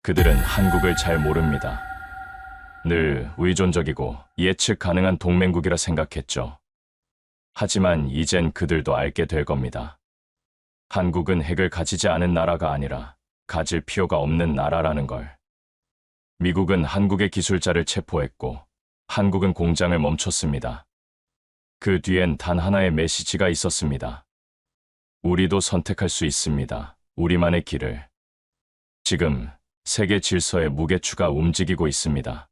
그들은 한국을 잘 모릅니다. 늘 의존적이고 예측 가능한 동맹국이라 생각했죠. 하지만 이젠 그들도 알게 될 겁니다. 한국은 핵을 가지지 않은 나라가 아니라 가질 필요가 없는 나라라는 걸. 미국은 한국의 기술자를 체포했고 한국은 공장을 멈췄습니다. 그 뒤엔 단 하나의 메시지가 있었습니다. 우리도 선택할 수 있습니다. 우리만의 길을. 지금 세계 질서의 무게추가 움직이고 있습니다.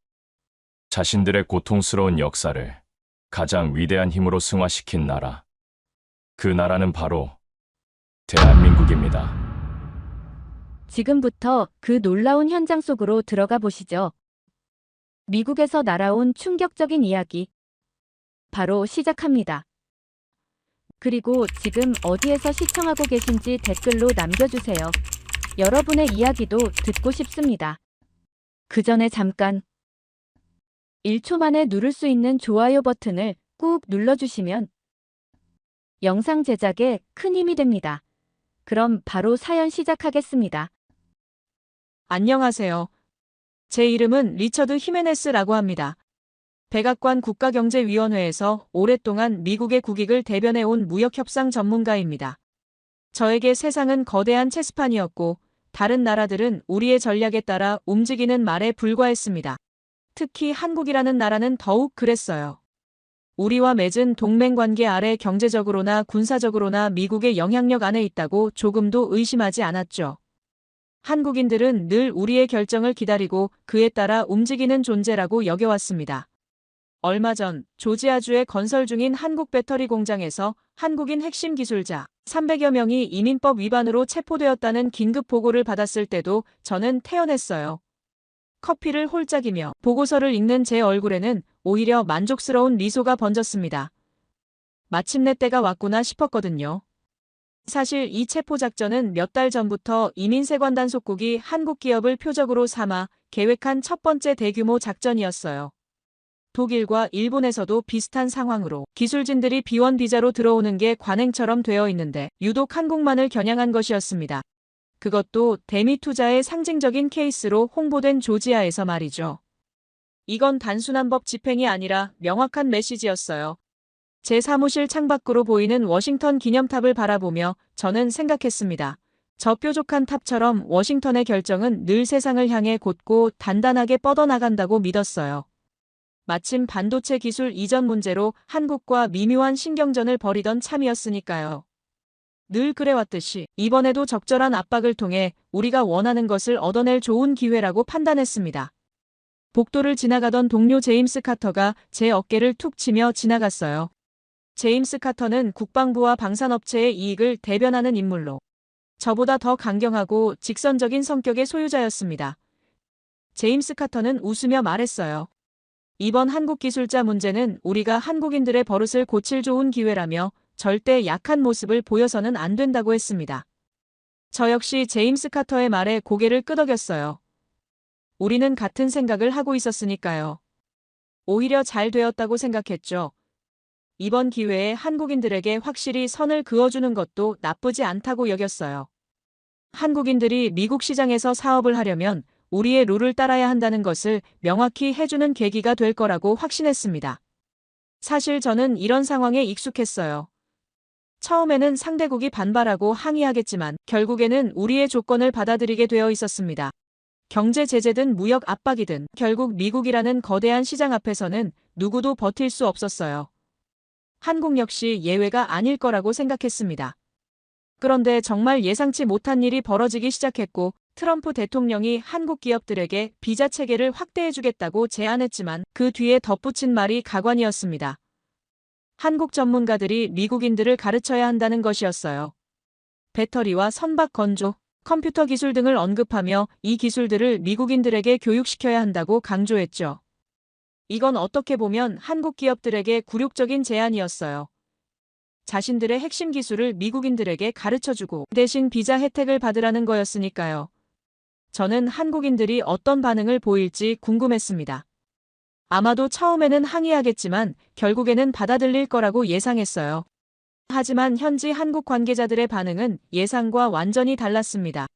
자신들의 고통스러운 역사를 가장 위대한 힘으로 승화시킨 나라. 그 나라는 바로 대한민국입니다. 지금부터 그 놀라운 현장 속으로 들어가 보시죠. 미국에서 날아온 충격적인 이야기. 바로 시작합니다. 그리고 지금 어디에서 시청하고 계신지 댓글로 남겨주세요. 여러분의 이야기도 듣고 싶습니다. 그 전에 잠깐 1초 만에 누를 수 있는 좋아요 버튼을 꾹 눌러주시면 영상 제작에 큰 힘이 됩니다. 그럼 바로 사연 시작하겠습니다. 안녕하세요. 제 이름은 리처드 히메네스라고 합니다. 백악관 국가경제위원회에서 오랫동안 미국의 국익을 대변해온 무역협상 전문가입니다. 저에게 세상은 거대한 체스판이었고 다른 나라들은 우리의 전략에 따라 움직이는 말에 불과했습니다. 특히 한국이라는 나라는 더욱 그랬어요. 우리와 맺은 동맹관계 아래 경제적으로나 군사적으로나 미국의 영향력 안에 있다고 조금도 의심하지 않았죠. 한국인들은 늘 우리의 결정을 기다리고 그에 따라 움직이는 존재라고 여겨왔습니다. 얼마 전 조지아주에 건설 중인 한국 배터리 공장에서 한국인 핵심 기술자 300여 명이 이민법 위반으로 체포되었다는 긴급 보고를 받았을 때도 저는 태연했어요. 커피를 홀짝이며 보고서를 읽는 제 얼굴에는 오히려 만족스러운 미소가 번졌습니다. 마침내 때가 왔구나 싶었거든요. 사실 이 체포작전은 몇 달 전부터 이민세관 단속국이 한국 기업을 표적으로 삼아 계획한 첫 번째 대규모 작전이었어요. 독일과 일본에서도 비슷한 상황으로 기술진들이 비원 비자로 들어오는 게 관행처럼 되어 있는데 유독 한국만을 겨냥한 것이었습니다. 그것도 대미 투자의 상징적인 케이스로 홍보된 조지아에서 말이죠. 이건 단순한 법 집행이 아니라 명확한 메시지였어요. 제 사무실 창밖으로 보이는 워싱턴 기념탑을 바라보며 저는 생각했습니다. 저 뾰족한 탑처럼 워싱턴의 결정은 늘 세상을 향해 곧고 단단하게 뻗어나간다고 믿었어요. 마침 반도체 기술 이전 문제로 한국과 미묘한 신경전을 벌이던 참이었으니까요. 늘 그래왔듯이 이번에도 적절한 압박을 통해 우리가 원하는 것을 얻어낼 좋은 기회라고 판단했습니다. 복도를 지나가던 동료 제임스 카터가 제 어깨를 툭 치며 지나갔어요. 제임스 카터는 국방부와 방산업체의 이익을 대변하는 인물로 저보다 더 강경하고 직선적인 성격의 소유자였습니다. 제임스 카터는 웃으며 말했어요. 이번 한국 기술자 문제는 우리가 한국인들의 버릇을 고칠 좋은 기회라며 절대 약한 모습을 보여서는 안 된다고 했습니다. 저 역시 제임스 카터의 말에 고개를 끄덕였어요. 우리는 같은 생각을 하고 있었으니까요. 오히려 잘 되었다고 생각했죠. 이번 기회에 한국인들에게 확실히 선을 그어주는 것도 나쁘지 않다고 여겼어요. 한국인들이 미국 시장에서 사업을 하려면 우리의 룰을 따라야 한다는 것을 명확히 해주는 계기가 될 거라고 확신했습니다. 사실 저는 이런 상황에 익숙했어요. 처음에는 상대국이 반발하고 항의하겠지만 결국에는 우리의 조건을 받아들이게 되어 있었습니다. 경제 제재든 무역 압박이든 결국 미국이라는 거대한 시장 앞에서는 누구도 버틸 수 없었어요. 한국 역시 예외가 아닐 거라고 생각했습니다. 그런데 정말 예상치 못한 일이 벌어지기 시작했고 트럼프 대통령이 한국 기업들에게 비자 체계를 확대해주겠다고 제안했지만 그 뒤에 덧붙인 말이 가관이었습니다. 한국 전문가들이 미국인들을 가르쳐야 한다는 것이었어요. 배터리와 선박 건조, 컴퓨터 기술 등을 언급하며 이 기술들을 미국인들에게 교육시켜야 한다고 강조했죠. 이건 어떻게 보면 한국 기업들에게 굴욕적인 제안이었어요. 자신들의 핵심 기술을 미국인들에게 가르쳐주고 대신 비자 혜택을 받으라는 거였으니까요. 저는 한국인들이 어떤 반응을 보일지 궁금했습니다. 아마도 처음에는 항의하겠지만 결국에는 받아들일 거라고 예상했어요. 하지만 현지 한국 관계자들의 반응은 예상과 완전히 달랐습니다.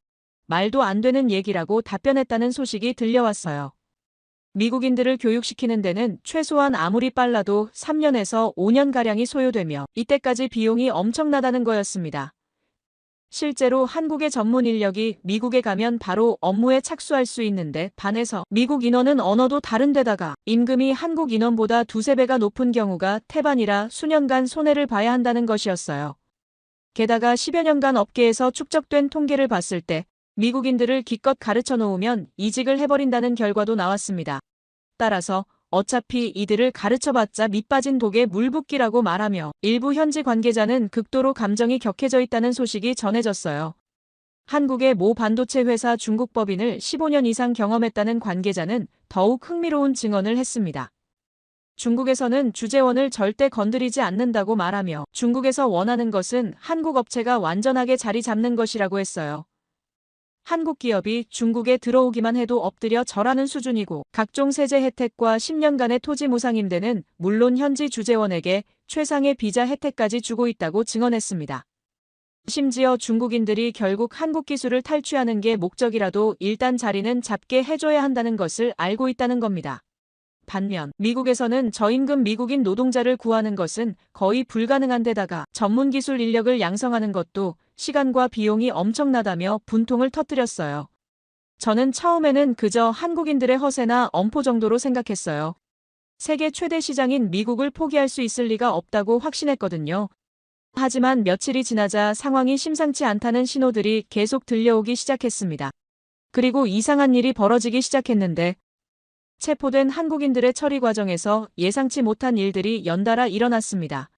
말도 안 되는 얘기라고 답변했다는 소식이 들려왔어요. 미국인들을 교육시키는 데는 최소한 아무리 빨라도 3년에서 5년가량이 소요되며 이때까지 비용이 엄청나다는 거였습니다. 실제로 한국의 전문 인력이 미국에 가면 바로 업무에 착수할 수 있는데 반해서 미국 인원은 언어도 다른 데다가 임금이 한국 인원보다 두세 배가 높은 경우가 태반이라 수년간 손해를 봐야 한다는 것이었어요. 게다가 10여 년간 업계에서 축적된 통계를 봤을 때 미국인들을 기껏 가르쳐 놓으면 이직을 해버린다는 결과도 나왔습니다. 따라서 어차피 이들을 가르쳐봤자 밑빠진 독에 물 붓기라고 말하며 일부 현지 관계자는 극도로 감정이 격해져 있다는 소식이 전해졌어요. 한국의 모 반도체 회사 중국 법인을 15년 이상 경험했다는 관계자는 더욱 흥미로운 증언을 했습니다. 중국에서는 주재원을 절대 건드리지 않는다고 말하며 중국에서 원하는 것은 한국 업체가 완전하게 자리 잡는 것이라고 했어요. 한국 기업이 중국에 들어오기만 해도 엎드려 절하는 수준이고 각종 세제 혜택과 10년간의 토지 무상 임대는 물론 현지 주재원에게 최상의 비자 혜택까지 주고 있다고 증언했습니다. 심지어 중국인들이 결국 한국 기술을 탈취하는 게 목적이라도 일단 자리는 잡게 해줘야 한다는 것을 알고 있다는 겁니다. 반면 미국에서는 저임금 미국인 노동자를 구하는 것은 거의 불가능한 데다가 전문 기술 인력을 양성하는 것도 시간과 비용이 엄청나다며 분통을 터뜨렸어요. 저는 처음에는 그저 한국인들의 허세나 엄포 정도로 생각했어요. 세계 최대 시장인 미국을 포기할 수 있을 리가 없다고 확신했거든요. 하지만 며칠이 지나자 상황이 심상치 않다는 신호들이 계속 들려오기 시작했습니다. 그리고 이상한 일이 벌어지기 시작했는데 체포된 한국인들의 처리 과정에서 예상치 못한 일들이 연달아 일어났습니다.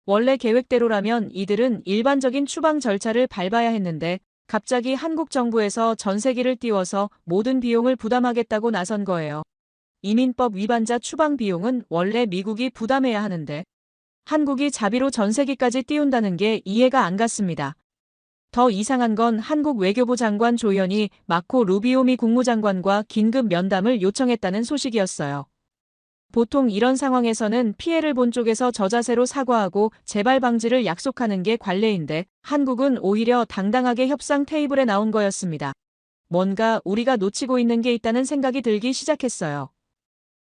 원래 계획대로라면 이들은 일반적인 추방 절차를 밟아야 했는데 갑자기 한국 정부에서 전세기를 띄워서 모든 비용을 부담하겠다고 나선 거예요. 이민법 위반자 추방 비용은 원래 미국이 부담해야 하는데 한국이 자비로 전세기까지 띄운다는 게 이해가 안 갔습니다. 더 이상한 건 한국 외교부 장관 조현이 마코 루비오 미 국무장관과 긴급 면담을 요청했다는 소식이었어요. 보통 이런 상황에서는 피해를 본 쪽에서 저자세로 사과하고 재발 방지를 약속하는 게 관례인데 한국은 오히려 당당하게 협상 테이블에 나온 거였습니다. 뭔가 우리가 놓치고 있는 게 있다는 생각이 들기 시작했어요.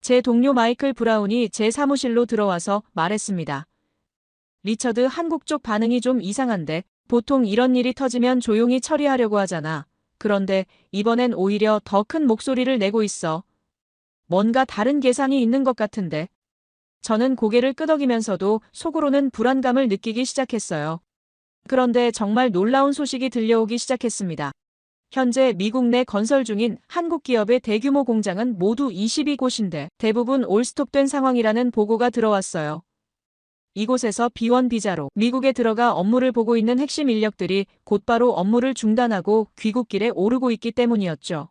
제 동료 마이클 브라운이 제 사무실로 들어와서 말했습니다. 리처드, 한국 쪽 반응이 좀 이상한데 보통 이런 일이 터지면 조용히 처리하려고 하잖아. 그런데 이번엔 오히려 더 큰 목소리를 내고 있어. 뭔가 다른 계산이 있는 것 같은데. 저는 고개를 끄덕이면서도 속으로는 불안감을 느끼기 시작했어요. 그런데 정말 놀라운 소식이 들려오기 시작했습니다. 현재 미국 내 건설 중인 한국 기업의 대규모 공장은 모두 22곳인데 대부분 올스톱된 상황이라는 보고가 들어왔어요. 이곳에서 B1 비자로 미국에 들어가 업무를 보고 있는 핵심 인력들이 곧바로 업무를 중단하고 귀국길에 오르고 있기 때문이었죠.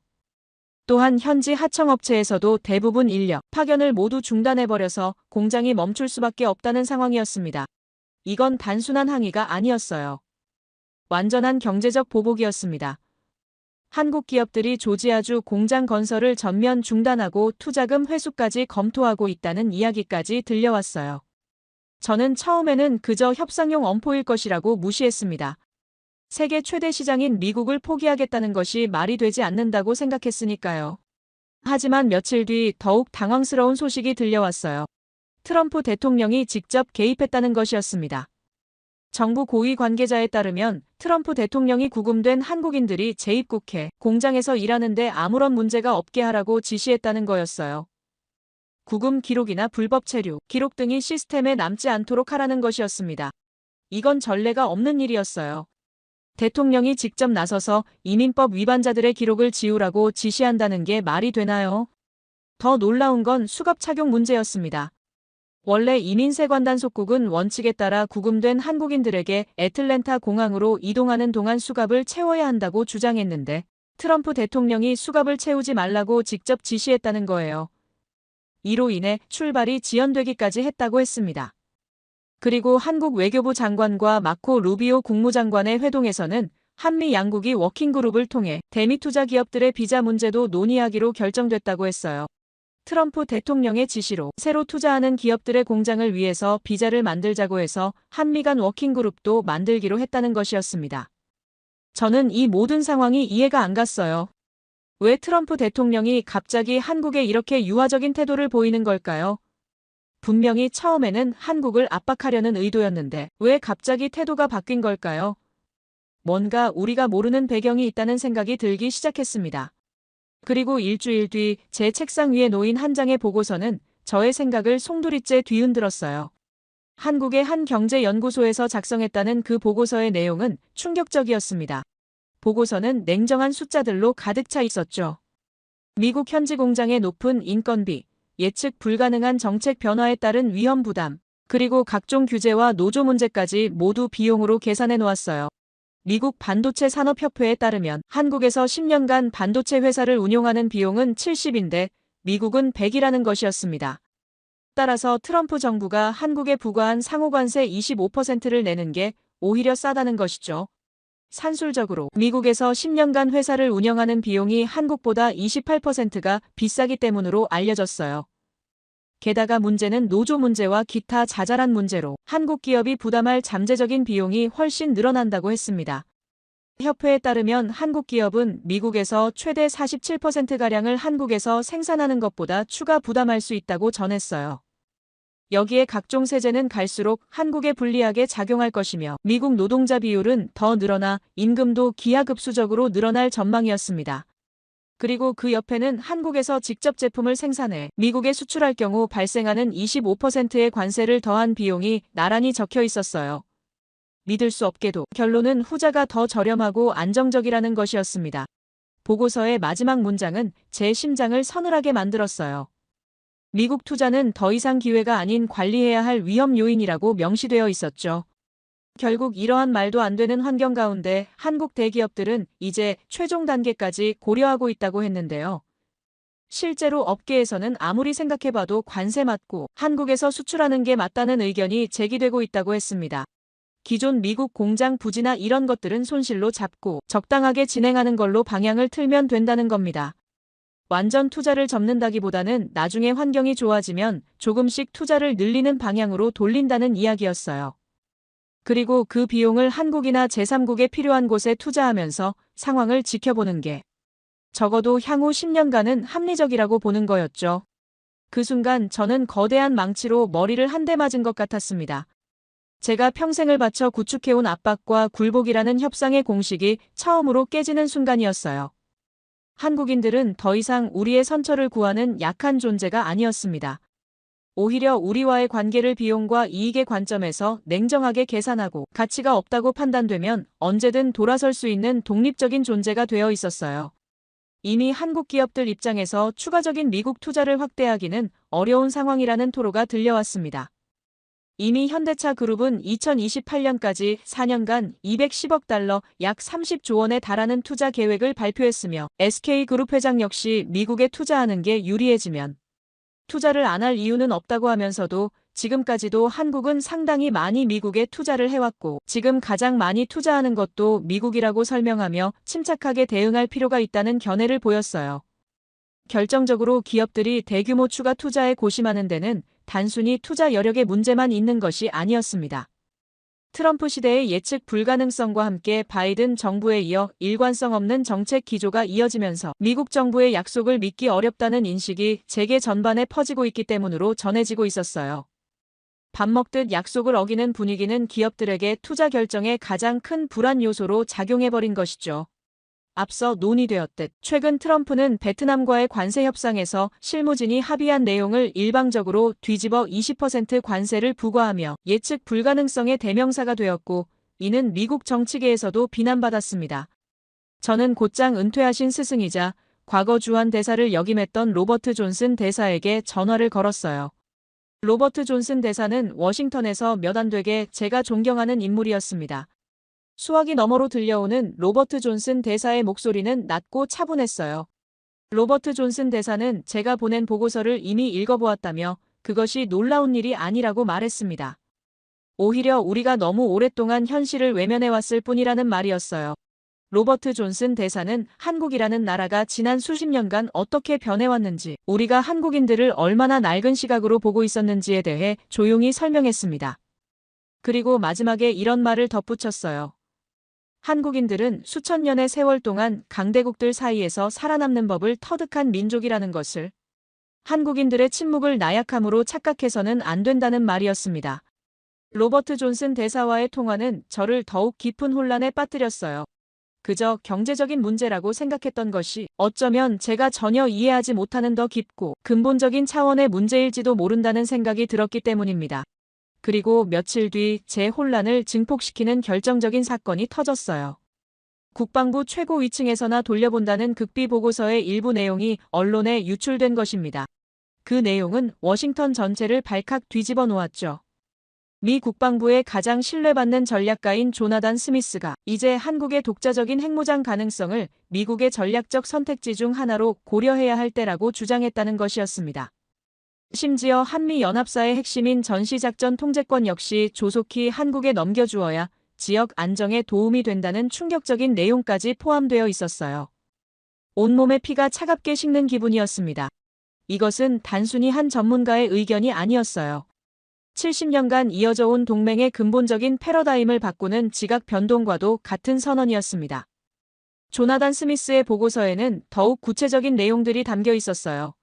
또한 현지 하청업체에서도 대부분 인력 파견을 모두 중단해버려서 공장이 멈출 수밖에 없다는 상황이었습니다. 이건 단순한 항의가 아니었어요. 완전한 경제적 보복이었습니다. 한국 기업들이 조지아주 공장 건설을 전면 중단하고 투자금 회수까지 검토하고 있다는 이야기까지 들려왔어요. 저는 처음에는 그저 협상용 엄포일 것이라고 무시했습니다. 세계 최대 시장인 미국을 포기하겠다는 것이 말이 되지 않는다고 생각했으니까요. 하지만 며칠 뒤 더욱 당황스러운 소식이 들려왔어요. 트럼프 대통령이 직접 개입했다는 것이었습니다. 정부 고위 관계자에 따르면 트럼프 대통령이 구금된 한국인들이 재입국해 공장에서 일하는데 아무런 문제가 없게 하라고 지시했다는 거였어요. 구금 기록이나 불법 체류, 기록 등이 시스템에 남지 않도록 하라는 것이었습니다. 이건 전례가 없는 일이었어요. 대통령이 직접 나서서 이민법 위반자들의 기록을 지우라고 지시한다는 게 말이 되나요? 더 놀라운 건 수갑 착용 문제였습니다. 원래 이민세관 속국은 원칙에 따라 구금된 한국인들에게 애틀랜타 공항으로 이동하는 동안 수갑을 채워야 한다고 주장했는데 트럼프 대통령이 수갑을 채우지 말라고 직접 지시했다는 거예요. 이로 인해 출발이 지연되기까지 했다고 했습니다. 그리고 한국 외교부 장관과 마코 루비오 국무장관의 회동에서는 한미 양국이 워킹그룹을 통해 대미 투자 기업들의 비자 문제도 논의하기로 결정됐다고 했어요. 트럼프 대통령의 지시로 새로 투자하는 기업들의 공장을 위해서 비자를 만들자고 해서 한미 간 워킹그룹도 만들기로 했다는 것이었습니다. 저는 이 모든 상황이 이해가 안 갔어요. 왜 트럼프 대통령이 갑자기 한국에 이렇게 유화적인 태도를 보이는 걸까요? 분명히 처음에는 한국을 압박하려는 의도였는데 왜 갑자기 태도가 바뀐 걸까요? 뭔가 우리가 모르는 배경이 있다는 생각이 들기 시작했습니다. 그리고 일주일 뒤 제 책상 위에 놓인 한 장의 보고서는 저의 생각을 송두리째 뒤흔들었어요. 한국의 한 경제연구소에서 작성했다는 그 보고서의 내용은 충격적이었습니다. 보고서는 냉정한 숫자들로 가득 차 있었죠. 미국 현지 공장의 높은 인건비, 예측 불가능한 정책 변화에 따른 위험 부담, 그리고 각종 규제와 노조 문제까지 모두 비용으로 계산해 놓았어요. 미국 반도체 산업협회에 따르면 한국에서 10년간 반도체 회사를 운용하는 비용은 70인데 미국은 100이라는 것이었습니다. 따라서 트럼프 정부가 한국에 부과한 상호관세 25%를 내는 게 오히려 싸다는 것이죠. 산술적으로 미국에서 10년간 회사를 운영하는 비용이 한국보다 28%가 비싸기 때문으로 알려졌어요. 게다가 문제는 노조 문제와 기타 자잘한 문제로 한국 기업이 부담할 잠재적인 비용이 훨씬 늘어난다고 했습니다. 협회에 따르면 한국 기업은 미국에서 최대 47%가량을 한국에서 생산하는 것보다 추가 부담할 수 있다고 전했어요. 여기에 각종 세제는 갈수록 한국에 불리하게 작용할 것이며 미국 노동자 비율은 더 늘어나 임금도 기하급수적으로 늘어날 전망이었습니다. 그리고 그 옆에는 한국에서 직접 제품을 생산해 미국에 수출할 경우 발생하는 25%의 관세를 더한 비용이 나란히 적혀 있었어요. 믿을 수 없게도 결론은 후자가 더 저렴하고 안정적이라는 것이었습니다. 보고서의 마지막 문장은 제 심장을 서늘하게 만들었어요. 미국 투자는 더 이상 기회가 아닌 관리해야 할 위험 요인이라고 명시되어 있었죠. 결국 이러한 말도 안 되는 환경 가운데 한국 대기업들은 이제 최종 단계까지 고려하고 있다고 했는데요. 실제로 업계에서는 아무리 생각해봐도 관세 맞고 한국에서 수출하는 게 맞다는 의견이 제기되고 있다고 했습니다. 기존 미국 공장 부지나 이런 것들은 손실로 잡고 적당하게 진행하는 걸로 방향을 틀면 된다는 겁니다. 완전 투자를 접는다기보다는 나중에 환경이 좋아지면 조금씩 투자를 늘리는 방향으로 돌린다는 이야기였어요. 그리고 그 비용을 한국이나 제3국에 필요한 곳에 투자하면서 상황을 지켜보는 게 적어도 향후 10년간은 합리적이라고 보는 거였죠. 그 순간 저는 거대한 망치로 머리를 한 대 맞은 것 같았습니다. 제가 평생을 바쳐 구축해온 압박과 굴복이라는 협상의 공식이 처음으로 깨지는 순간이었어요. 한국인들은 더 이상 우리의 선처를 구하는 약한 존재가 아니었습니다. 오히려 우리와의 관계를 비용과 이익의 관점에서 냉정하게 계산하고 가치가 없다고 판단되면 언제든 돌아설 수 있는 독립적인 존재가 되어 있었어요. 이미 한국 기업들 입장에서 추가적인 미국 투자를 확대하기는 어려운 상황이라는 토로가 들려왔습니다. 이미 현대차 그룹은 2028년까지 4년간 210억 달러 약 30조 원에 달하는 투자 계획을 발표했으며 SK그룹 회장 역시 미국에 투자하는 게 유리해지면 투자를 안 할 이유는 없다고 하면서도 지금까지도 한국은 상당히 많이 미국에 투자를 해왔고 지금 가장 많이 투자하는 것도 미국이라고 설명하며 침착하게 대응할 필요가 있다는 견해를 보였어요. 결정적으로 기업들이 대규모 추가 투자에 고심하는 데는 단순히 투자 여력의 문제만 있는 것이 아니었습니다. 트럼프 시대의 예측 불가능성과 함께 바이든 정부에 이어 일관성 없는 정책 기조가 이어지면서 미국 정부의 약속을 믿기 어렵다는 인식이 세계 전반에 퍼지고 있기 때문으로 전해지고 있었어요. 밥 먹듯 약속을 어기는 분위기는 기업들에게 투자 결정에 가장 큰 불안 요소로 작용해버린 것이죠. 앞서 논의되었듯 최근 트럼프는 베트남과의 관세 협상에서 실무진이 합의한 내용을 일방적으로 뒤집어 20% 관세를 부과하며 예측 불가능성의 대명사가 되었고 이는 미국 정치계에서도 비난받았습니다. 저는 곧장 은퇴하신 스승이자 과거 주한 대사를 역임했던 로버트 존슨 대사에게 전화를 걸었어요. 로버트 존슨 대사는 워싱턴에서 몇 안 되게 제가 존경하는 인물이었습니다. 수화기 너머로 들려오는 로버트 존슨 대사의 목소리는 낮고 차분했어요. 로버트 존슨 대사는 제가 보낸 보고서를 이미 읽어보았다며 그것이 놀라운 일이 아니라고 말했습니다. 오히려 우리가 너무 오랫동안 현실을 외면해왔을 뿐이라는 말이었어요. 로버트 존슨 대사는 한국이라는 나라가 지난 수십 년간 어떻게 변해왔는지, 우리가 한국인들을 얼마나 낡은 시각으로 보고 있었는지에 대해 조용히 설명했습니다. 그리고 마지막에 이런 말을 덧붙였어요. 한국인들은 수천 년의 세월 동안 강대국들 사이에서 살아남는 법을 터득한 민족이라는 것을 한국인들의 침묵을 나약함으로 착각해서는 안 된다는 말이었습니다. 로버트 존슨 대사와의 통화는 저를 더욱 깊은 혼란에 빠뜨렸어요. 그저 경제적인 문제라고 생각했던 것이 어쩌면 제가 전혀 이해하지 못하는 더 깊고 근본적인 차원의 문제일지도 모른다는 생각이 들었기 때문입니다. 그리고 며칠 뒤 제 혼란을 증폭시키는 결정적인 사건이 터졌어요. 국방부 최고 위층에서나 돌려본다는 극비 보고서의 일부 내용이 언론에 유출된 것입니다. 그 내용은 워싱턴 전체를 발칵 뒤집어 놓았죠. 미 국방부의 가장 신뢰받는 전략가인 조나단 스미스가 이제 한국의 독자적인 핵무장 가능성을 미국의 전략적 선택지 중 하나로 고려해야 할 때라고 주장했다는 것이었습니다. 심지어 한미연합사의 핵심인 전시작전 통제권 역시 조속히 한국에 넘겨주어야 지역 안정에 도움이 된다는 충격적인 내용까지 포함되어 있었어요. 온몸의 피가 차갑게 식는 기분이었습니다. 이것은 단순히 한 전문가의 의견이 아니었어요. 70년간 이어져 온 동맹의 근본적인 패러다임을 바꾸는 지각 변동과도 같은 선언이었습니다. 조나단 스미스의 보고서에는 더욱 구체적인 내용들이 담겨 있었어요.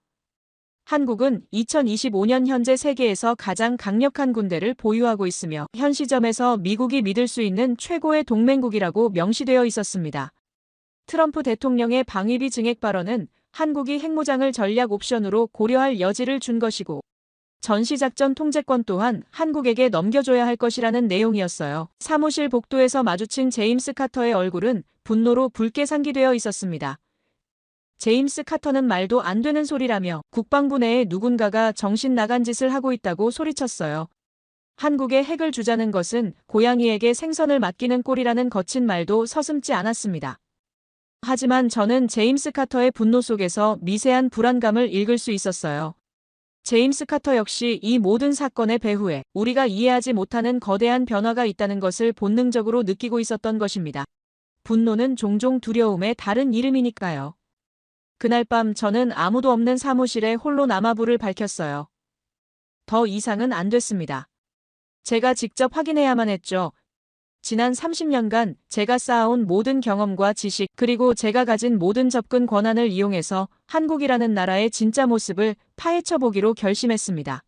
한국은 2025년 현재 세계에서 가장 강력한 군대를 보유하고 있으며 현 시점에서 미국이 믿을 수 있는 최고의 동맹국이라고 명시되어 있었습니다. 트럼프 대통령의 방위비 증액 발언은 한국이 핵무장을 전략 옵션으로 고려할 여지를 준 것이고 전시작전 통제권 또한 한국에게 넘겨줘야 할 것이라는 내용이었어요. 사무실 복도에서 마주친 제임스 카터의 얼굴은 분노로 붉게 상기되어 있었습니다. 제임스 카터는 말도 안 되는 소리라며 국방부 내에 누군가가 정신 나간 짓을 하고 있다고 소리쳤어요. 한국에 핵을 주자는 것은 고양이에게 생선을 맡기는 꼴이라는 거친 말도 서슴지 않았습니다. 하지만 저는 제임스 카터의 분노 속에서 미세한 불안감을 읽을 수 있었어요. 제임스 카터 역시 이 모든 사건의 배후에 우리가 이해하지 못하는 거대한 변화가 있다는 것을 본능적으로 느끼고 있었던 것입니다. 분노는 종종 두려움의 다른 이름이니까요. 그날 밤 저는 아무도 없는 사무실에 홀로 남아 불을 밝혔어요. 더 이상은 안 됐습니다. 제가 직접 확인해야만 했죠. 지난 30년간 제가 쌓아온 모든 경험과 지식 그리고 제가 가진 모든 접근 권한을 이용해서 한국이라는 나라의 진짜 모습을 파헤쳐 보기로 결심했습니다.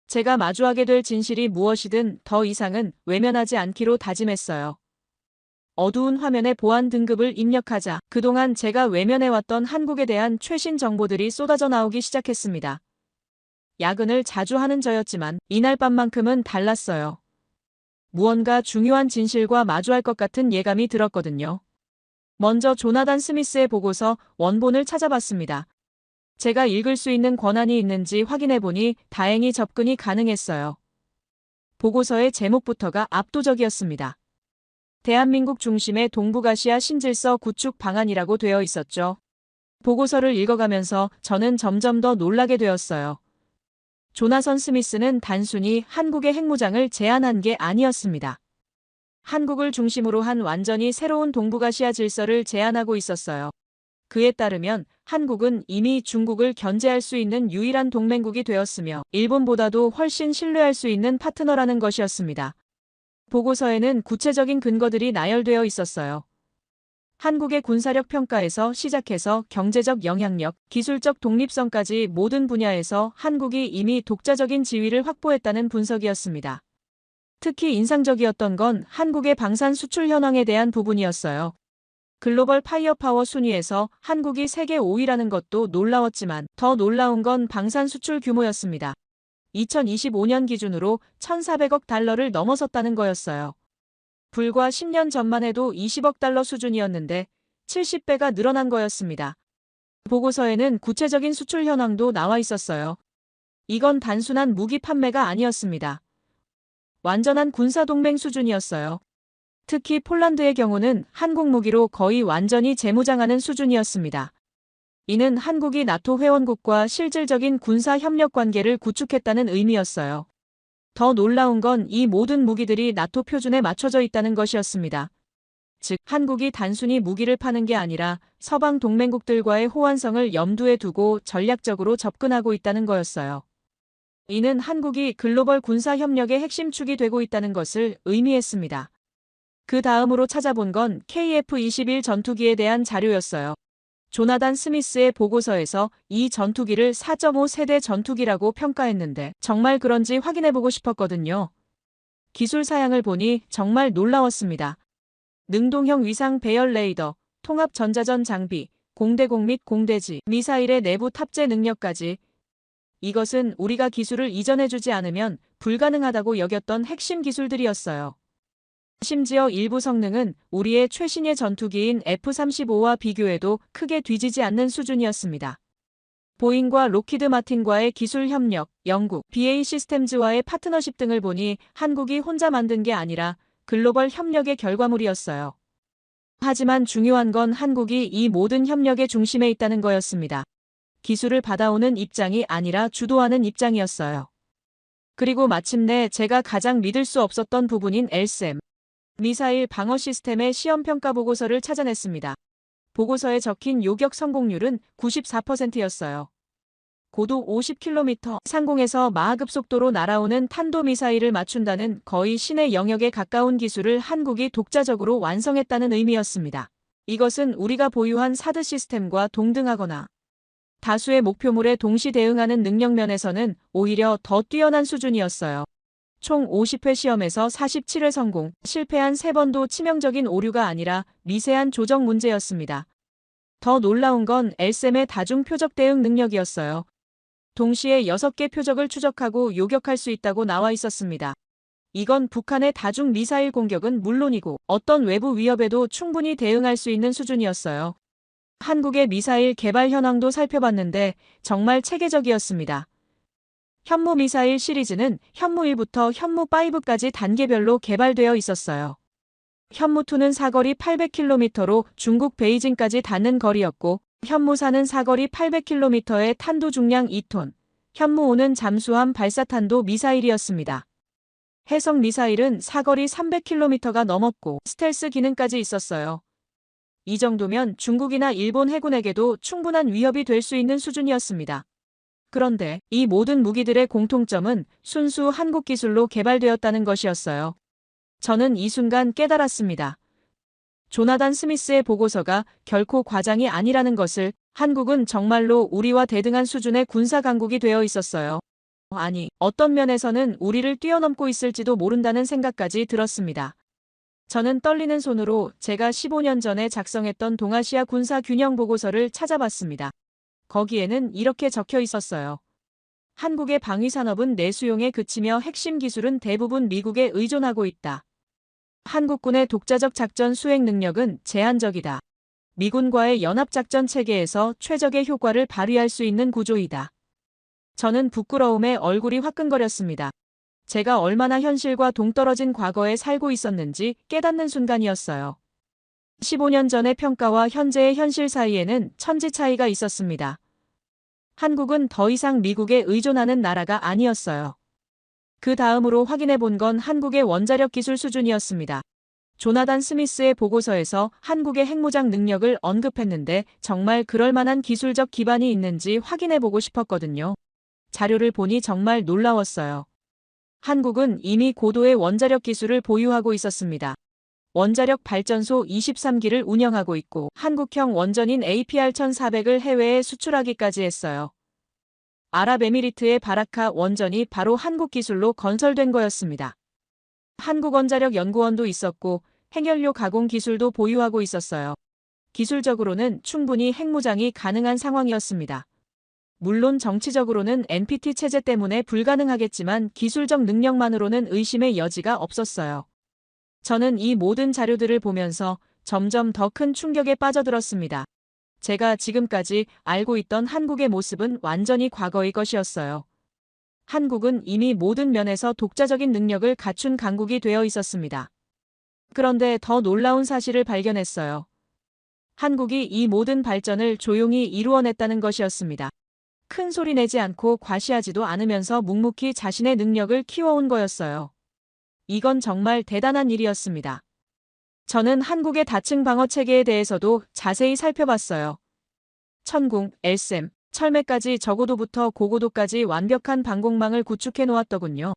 제가 마주하게 될 진실이 무엇이든 더 이상은 외면하지 않기로 다짐했어요. 어두운 화면에 보안 등급을 입력하자 그동안 제가 외면해왔던 한국에 대한 최신 정보들이 쏟아져 나오기 시작했습니다. 야근을 자주 하는 저였지만 이날 밤만큼은 달랐어요. 무언가 중요한 진실과 마주할 것 같은 예감이 들었거든요. 먼저 조나단 스미스의 보고서 원본을 찾아봤습니다. 제가 읽을 수 있는 권한이 있는지 확인해보니 다행히 접근이 가능했어요. 보고서의 제목부터가 압도적이었습니다. 대한민국 중심의 동북아시아 신질서 구축 방안이라고 되어 있었죠. 보고서를 읽어가면서 저는 점점 더 놀라게 되었어요. 조나선 스미스는 단순히 한국의 핵무장을 제안한 게 아니었습니다. 한국을 중심으로 한 완전히 새로운 동북아시아 질서를 제안하고 있었어요. 그에 따르면 한국은 이미 중국을 견제할 수 있는 유일한 동맹국이 되었으며 일본보다도 훨씬 신뢰할 수 있는 파트너라는 것이었습니다. 보고서에는 구체적인 근거들이 나열되어 있었어요. 한국의 군사력 평가에서 시작해서 경제적 영향력, 기술적 독립성까지 모든 분야에서 한국이 이미 독자적인 지위를 확보했다는 분석이었습니다. 특히 인상적이었던 건 한국의 방산 수출 현황에 대한 부분이었어요. 글로벌 파이어파워 순위에서 한국이 세계 5위라는 것도 놀라웠지만 더 놀라운 건 방산 수출 규모였습니다. 2025년 기준으로 1,400억 달러를 넘어섰다는 거였어요. 불과 10년 전만 해도 20억 달러 수준이었는데 70배가 늘어난 거였습니다. 보고서에는 구체적인 수출 현황도 나와 있었어요. 이건 단순한 무기 판매가 아니었습니다. 완전한 군사동맹 수준이었어요. 특히 폴란드의 경우는 한국 무기로 거의 완전히 재무장하는 수준이었습니다. 이는 한국이 나토 회원국과 실질적인 군사 협력 관계를 구축했다는 의미였어요. 더 놀라운 건 이 모든 무기들이 나토 표준에 맞춰져 있다는 것이었습니다. 즉, 한국이 단순히 무기를 파는 게 아니라 서방 동맹국들과의 호환성을 염두에 두고 전략적으로 접근하고 있다는 거였어요. 이는 한국이 글로벌 군사 협력의 핵심 축이 되고 있다는 것을 의미했습니다. 그 다음으로 찾아본 건 KF-21 전투기에 대한 자료였어요. 조나단 스미스의 보고서에서 이 전투기를 4.5 세대 전투기라고 평가했는데 정말 그런지 확인해보고 싶었거든요. 기술 사양을 보니 정말 놀라웠습니다. 능동형 위상 배열 레이더, 통합 전자전 장비, 공대공 및 공대지, 미사일의 내부 탑재 능력까지. 이것은 우리가 기술을 이전해주지 않으면 불가능하다고 여겼던 핵심 기술들이었어요. 심지어 일부 성능은 우리의 최신의 전투기인 F-35와 비교해도 크게 뒤지지 않는 수준이었습니다. 보잉과 로키드 마틴과의 기술 협력, 영국, BAE 시스템즈와의 파트너십 등을 보니 한국이 혼자 만든 게 아니라 글로벌 협력의 결과물이었어요. 하지만 중요한 건 한국이 이 모든 협력의 중심에 있다는 거였습니다. 기술을 받아오는 입장이 아니라 주도하는 입장이었어요. 그리고 마침내 제가 가장 믿을 수 없었던 부분인 LSAM, 미사일 방어 시스템의 시험평가 보고서를 찾아냈습니다. 보고서에 적힌 요격 성공률은 94%였어요. 고도 50km 상공에서 마하급 속도로 날아오는 탄도미사일을 맞춘다는 거의 신의 영역에 가까운 기술을 한국이 독자적으로 완성했다는 의미였습니다. 이것은 우리가 보유한 사드 시스템과 동등하거나 다수의 목표물에 동시 대응하는 능력 면에서는 오히려 더 뛰어난 수준이었어요. 총 50회 시험에서 47회 성공, 실패한 3번도 치명적인 오류가 아니라 미세한 조정 문제였습니다. 더 놀라운 건 LSAM의 다중 표적 대응 능력이었어요. 동시에 6개 표적을 추적하고 요격할 수 있다고 나와 있었습니다. 이건 북한의 다중 미사일 공격은 물론이고 어떤 외부 위협에도 충분히 대응할 수 있는 수준이었어요. 한국의 미사일 개발 현황도 살펴봤는데 정말 체계적이었습니다. 현무 미사일 시리즈는 현무 1부터 현무 5까지 단계별로 개발되어 있었어요. 현무 2는 사거리 800km로 중국 베이징까지 닿는 거리였고 현무 4는 사거리 800km의 탄도 중량 2톤, 현무 5는 잠수함 발사탄도 미사일이었습니다. 해성 미사일은 사거리 300km가 넘었고 스텔스 기능까지 있었어요. 이 정도면 중국이나 일본 해군에게도 충분한 위협이 될 수 있는 수준이었습니다. 그런데 이 모든 무기들의 공통점은 순수 한국 기술로 개발되었다는 것이었어요. 저는 이 순간 깨달았습니다. 조나단 스미스의 보고서가 결코 과장이 아니라는 것을. 한국은 정말로 우리와 대등한 수준의 군사 강국이 되어 있었어요. 아니, 어떤 면에서는 우리를 뛰어넘고 있을지도 모른다는 생각까지 들었습니다. 저는 떨리는 손으로 제가 15년 전에 작성했던 동아시아 군사 균형 보고서를 찾아봤습니다. 거기에는 이렇게 적혀 있었어요. 한국의 방위산업은 내수용에 그치며 핵심 기술은 대부분 미국에 의존하고 있다. 한국군의 독자적 작전 수행 능력은 제한적이다. 미군과의 연합작전 체계에서 최적의 효과를 발휘할 수 있는 구조이다. 저는 부끄러움에 얼굴이 화끈거렸습니다. 제가 얼마나 현실과 동떨어진 과거에 살고 있었는지 깨닫는 순간이었어요. 15년 전의 평가와 현재의 현실 사이에는 천지 차이가 있었습니다. 한국은 더 이상 미국에 의존하는 나라가 아니었어요. 그 다음으로 확인해 본 건 한국의 원자력 기술 수준이었습니다. 조나단 스미스의 보고서에서 한국의 핵무장 능력을 언급했는데 정말 그럴 만한 기술적 기반이 있는지 확인해 보고 싶었거든요. 자료를 보니 정말 놀라웠어요. 한국은 이미 고도의 원자력 기술을 보유하고 있었습니다. 원자력 발전소 23기를 운영하고 있고 한국형 원전인 APR-1400을 해외에 수출하기까지 했어요. 아랍에미리트의 바라카 원전이 바로 한국 기술로 건설된 거였습니다. 한국원자력연구원도 있었고 핵연료 가공 기술도 보유하고 있었어요. 기술적으로는 충분히 핵무장이 가능한 상황이었습니다. 물론 정치적으로는 NPT 체제 때문에 불가능하겠지만 기술적 능력만으로는 의심의 여지가 없었어요. 저는 이 모든 자료들을 보면서 점점 더 큰 충격에 빠져들었습니다. 제가 지금까지 알고 있던 한국의 모습은 완전히 과거의 것이었어요. 한국은 이미 모든 면에서 독자적인 능력을 갖춘 강국이 되어 있었습니다. 그런데 더 놀라운 사실을 발견했어요. 한국이 이 모든 발전을 조용히 이루어냈다는 것이었습니다. 큰 소리 내지 않고 과시하지도 않으면서 묵묵히 자신의 능력을 키워온 거였어요. 이건 정말 대단한 일이었습니다. 저는 한국의 다층 방어 체계에 대해서도 자세히 살펴봤어요. 천궁, LSAM, 철매까지 저고도부터 고고도까지 완벽한 방공망을 구축해 놓았더군요.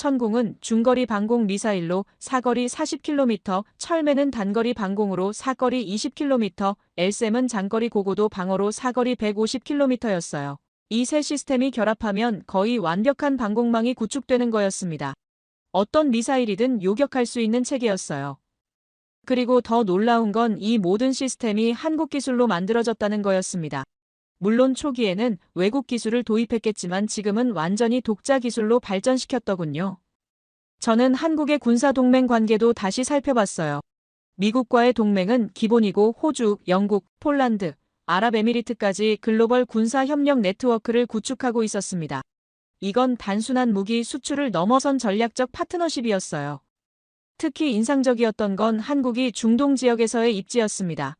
천공은 중거리 방공 미사일로 사거리 40km, 철매는 단거리 방공으로 사거리 20km, LSAM은 장거리 고고도 방어로 사거리 150km였어요. 이 세 시스템이 결합하면 거의 완벽한 방공망이 구축되는 거였습니다. 어떤 미사일이든 요격할 수 있는 체계였어요. 그리고 더 놀라운 건 이 모든 시스템이 한국 기술로 만들어졌다는 거였습니다. 물론 초기에는 외국 기술을 도입했겠지만 지금은 완전히 독자 기술로 발전시켰더군요. 저는 한국의 군사 동맹 관계도 다시 살펴봤어요. 미국과의 동맹은 기본이고 호주, 영국, 폴란드, 아랍에미리트까지 글로벌 군사 협력 네트워크를 구축하고 있었습니다. 이건 단순한 무기 수출을 넘어선 전략적 파트너십이었어요. 특히 인상적이었던 건 한국이 중동 지역에서의 입지였습니다.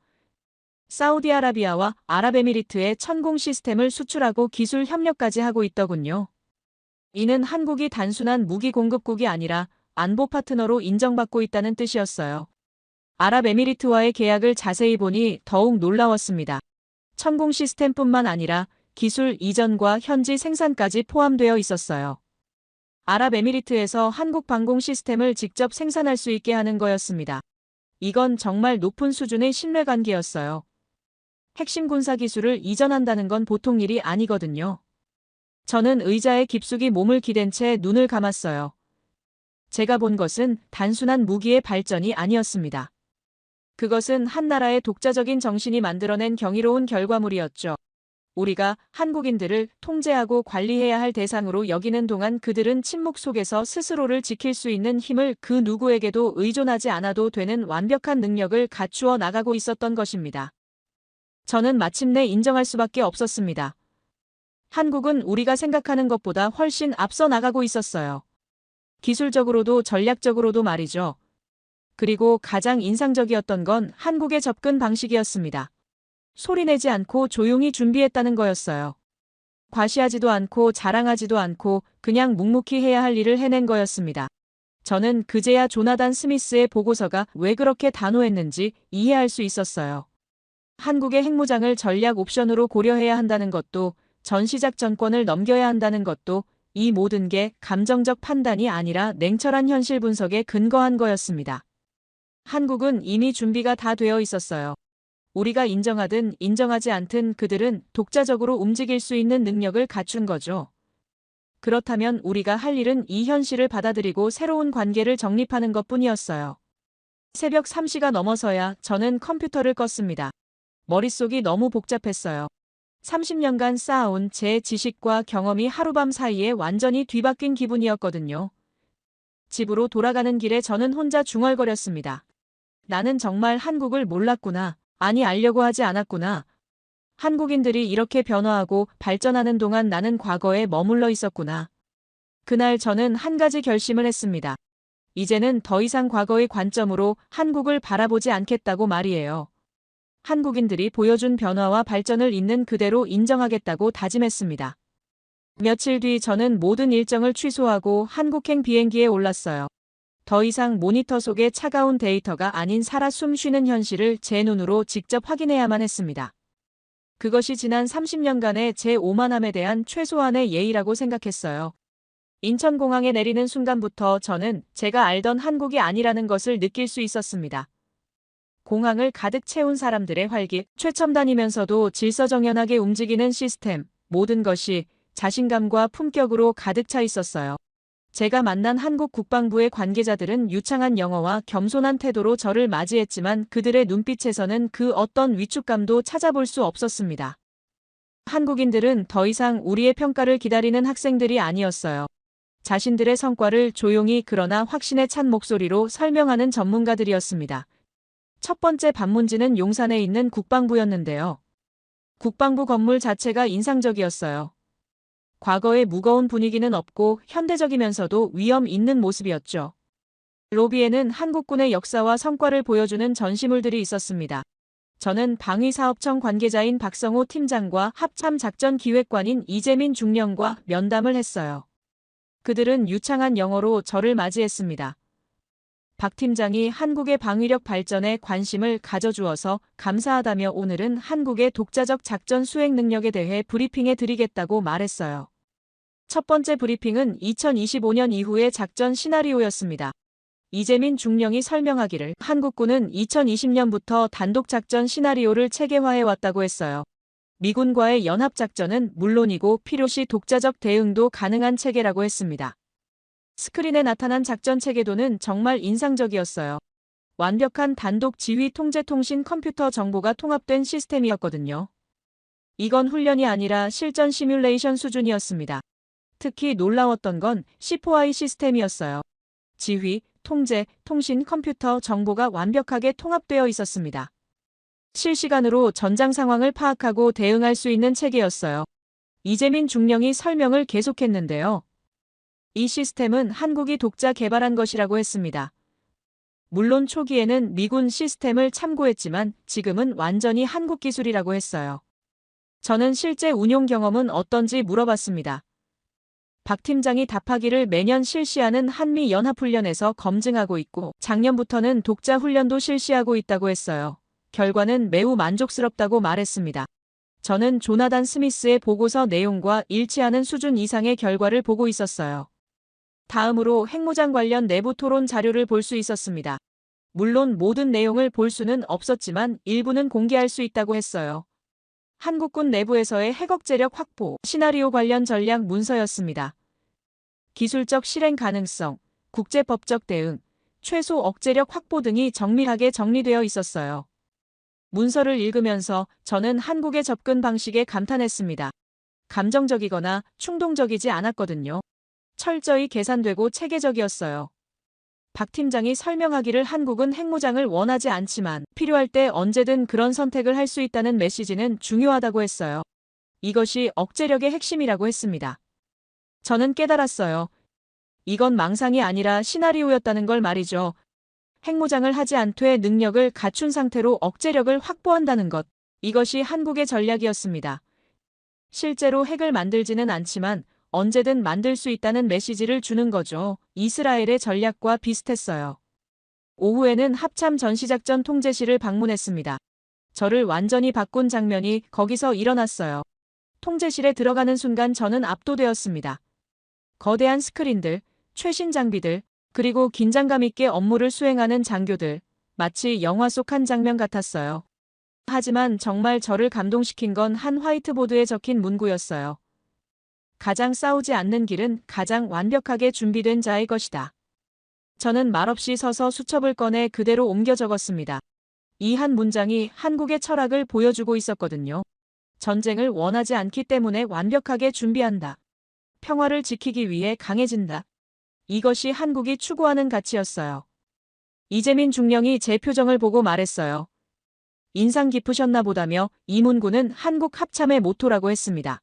사우디아라비아와 아랍에미리트에 천공 시스템을 수출하고 기술 협력까지 하고 있더군요. 이는 한국이 단순한 무기 공급국이 아니라 안보 파트너로 인정받고 있다는 뜻이었어요. 아랍에미리트와의 계약을 자세히 보니 더욱 놀라웠습니다. 천공 시스템뿐만 아니라 기술 이전과 현지 생산까지 포함되어 있었어요. 아랍에미리트에서 한국 방공 시스템을 직접 생산할 수 있게 하는 거였습니다. 이건 정말 높은 수준의 신뢰관계였어요. 핵심 군사 기술을 이전한다는 건 보통 일이 아니거든요. 저는 의자에 깊숙이 몸을 기댄 채 눈을 감았어요. 제가 본 것은 단순한 무기의 발전이 아니었습니다. 그것은 한 나라의 독자적인 정신이 만들어낸 경이로운 결과물이었죠. 우리가 한국인들을 통제하고 관리해야 할 대상으로 여기는 동안 그들은 침묵 속에서 스스로를 지킬 수 있는 힘을 그 누구에게도 의존하지 않아도 되는 완벽한 능력을 갖추어 나가고 있었던 것입니다. 저는 마침내 인정할 수밖에 없었습니다. 한국은 우리가 생각하는 것보다 훨씬 앞서 나가고 있었어요. 기술적으로도 전략적으로도 말이죠. 그리고 가장 인상적이었던 건 한국의 접근 방식이었습니다. 소리내지 않고 조용히 준비했다는 거였어요. 과시하지도 않고 자랑하지도 않고 그냥 묵묵히 해야 할 일을 해낸 거였습니다. 저는 그제야 조나단 스미스의 보고서가 왜 그렇게 단호했는지 이해할 수 있었어요. 한국의 핵무장을 전략 옵션으로 고려해야 한다는 것도, 전시작 전권을 넘겨야 한다는 것도 이 모든 게 감정적 판단이 아니라 냉철한 현실 분석에 근거한 거였습니다. 한국은 이미 준비가 다 되어 있었어요. 우리가 인정하든 인정하지 않든 그들은 독자적으로 움직일 수 있는 능력을 갖춘 거죠. 그렇다면 우리가 할 일은 이 현실을 받아들이고 새로운 관계를 정립하는 것뿐이었어요. 새벽 3시가 넘어서야 저는 컴퓨터를 껐습니다. 머릿속이 너무 복잡했어요. 30년간 쌓아온 제 지식과 경험이 하루밤 사이에 완전히 뒤바뀐 기분이었거든요. 집으로 돌아가는 길에 저는 혼자 중얼거렸습니다. 나는 정말 한국을 몰랐구나. 아니, 알려고 하지 않았구나. 한국인들이 이렇게 변화하고 발전하는 동안 나는 과거에 머물러 있었구나. 그날 저는 한 가지 결심을 했습니다. 이제는 더 이상 과거의 관점으로 한국을 바라보지 않겠다고 말이에요. 한국인들이 보여준 변화와 발전을 있는 그대로 인정하겠다고 다짐했습니다. 며칠 뒤 저는 모든 일정을 취소하고 한국행 비행기에 올랐어요. 더 이상 모니터 속의 차가운 데이터가 아닌 살아 숨 쉬는 현실을 제 눈으로 직접 확인해야만 했습니다. 그것이 지난 30년간의 제 오만함에 대한 최소한의 예의라고 생각했어요. 인천공항에 내리는 순간부터 저는 제가 알던 한국이 아니라는 것을 느낄 수 있었습니다. 공항을 가득 채운 사람들의 활기, 최첨단이면서도 질서정연하게 움직이는 시스템, 모든 것이 자신감과 품격으로 가득 차 있었어요. 제가 만난 한국 국방부의 관계자들은 유창한 영어와 겸손한 태도로 저를 맞이했지만 그들의 눈빛에서는 그 어떤 위축감도 찾아볼 수 없었습니다. 한국인들은 더 이상 우리의 평가를 기다리는 학생들이 아니었어요. 자신들의 성과를 조용히 그러나 확신에 찬 목소리로 설명하는 전문가들이었습니다. 첫 번째 방문지는 용산에 있는 국방부였는데요. 국방부 건물 자체가 인상적이었어요. 과거의 무거운 분위기는 없고 현대적이면서도 위험 있는 모습이었죠. 로비에는 한국군의 역사와 성과를 보여주는 전시물들이 있었습니다. 저는 방위사업청 관계자인 박성호 팀장과 합참작전기획관인 이재민 중령과 면담을 했어요. 그들은 유창한 영어로 저를 맞이했습니다. 박 팀장이 한국의 방위력 발전에 관심을 가져주어서 감사하다며 오늘은 한국의 독자적 작전 수행 능력에 대해 브리핑해 드리겠다고 말했어요. 첫 번째 브리핑은 2025년 이후의 작전 시나리오였습니다. 이재민 중령이 설명하기를 한국군은 2020년부터 단독 작전 시나리오를 체계화해 왔다고 했어요. 미군과의 연합작전은 물론이고 필요시 독자적 대응도 가능한 체계라고 했습니다. 스크린에 나타난 작전 체계도는 정말 인상적이었어요. 완벽한 단독 지휘 통제 통신 컴퓨터 정보가 통합된 시스템이었거든요. 이건 훈련이 아니라 실전 시뮬레이션 수준이었습니다. 특히 놀라웠던 건 C4I 시스템이었어요. 지휘, 통제, 통신 컴퓨터 정보가 완벽하게 통합되어 있었습니다. 실시간으로 전장 상황을 파악하고 대응할 수 있는 체계였어요. 이재민 중령이 설명을 계속했는데요. 이 시스템은 한국이 독자 개발한 것이라고 했습니다. 물론 초기에는 미군 시스템을 참고했지만 지금은 완전히 한국 기술이라고 했어요. 저는 실제 운용 경험은 어떤지 물어봤습니다. 박 팀장이 답하기를 매년 실시하는 한미 연합훈련에서 검증하고 있고 작년부터는 독자 훈련도 실시하고 있다고 했어요. 결과는 매우 만족스럽다고 말했습니다. 저는 조나단 스미스의 보고서 내용과 일치하는 수준 이상의 결과를 보고 있었어요. 다음으로 핵무장 관련 내부 토론 자료를 볼 수 있었습니다. 물론 모든 내용을 볼 수는 없었지만 일부는 공개할 수 있다고 했어요. 한국군 내부에서의 핵억제력 확보, 시나리오 관련 전략 문서였습니다. 기술적 실행 가능성, 국제법적 대응, 최소 억제력 확보 등이 정밀하게 정리되어 있었어요. 문서를 읽으면서 저는 한국의 접근 방식에 감탄했습니다. 감정적이거나 충동적이지 않았거든요. 철저히 계산되고 체계적이었어요. 박 팀장이 설명하기를 한국은 핵무장을 원하지 않지만 필요할 때 언제든 그런 선택을 할 수 있다는 메시지는 중요하다고 했어요. 이것이 억제력의 핵심이라고 했습니다. 저는 깨달았어요. 이건 망상이 아니라 시나리오였다는 걸 말이죠. 핵무장을 하지 않되 능력을 갖춘 상태로 억제력을 확보한다는 것. 이것이 한국의 전략이었습니다. 실제로 핵을 만들지는 않지만 언제든 만들 수 있다는 메시지를 주는 거죠. 이스라엘의 전략과 비슷했어요. 오후에는 합참 전시작전 통제실을 방문했습니다. 저를 완전히 바꾼 장면이 거기서 일어났어요. 통제실에 들어가는 순간 저는 압도되었습니다. 거대한 스크린들, 최신 장비들, 그리고 긴장감 있게 업무를 수행하는 장교들, 마치 영화 속 한 장면 같았어요. 하지만 정말 저를 감동시킨 건 한 화이트보드에 적힌 문구였어요. 가장 싸우지 않는 길은 가장 완벽하게 준비된 자의 것이다. 저는 말없이 서서 수첩을 꺼내 그대로 옮겨 적었습니다. 이 한 문장이 한국의 철학을 보여주고 있었거든요. 전쟁을 원하지 않기 때문에 완벽하게 준비한다. 평화를 지키기 위해 강해진다. 이것이 한국이 추구하는 가치였어요. 이재민 중령이 제 표정을 보고 말했어요. 인상 깊으셨나 보다며 이 문구는 한국 합참의 모토라고 했습니다.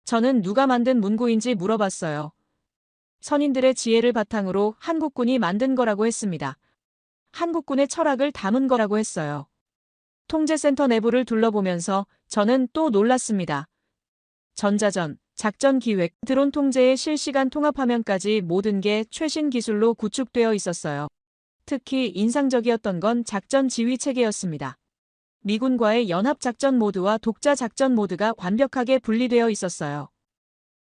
저는 누가 만든 문구인지 물어봤어요. 선인들의 지혜를 바탕으로 한국군이 만든 거라고 했습니다. 한국군의 철학을 담은 거라고 했어요. 통제센터 내부를 둘러보면서 저는 또 놀랐습니다. 전자전, 작전 기획, 드론 통제의 실시간 통합 화면까지 모든 게 최신 기술로 구축되어 있었어요. 특히 인상적이었던 건 작전 지휘 체계였습니다. 미군과의 연합작전 모드와 독자 작전 모드가 완벽하게 분리되어 있었어요.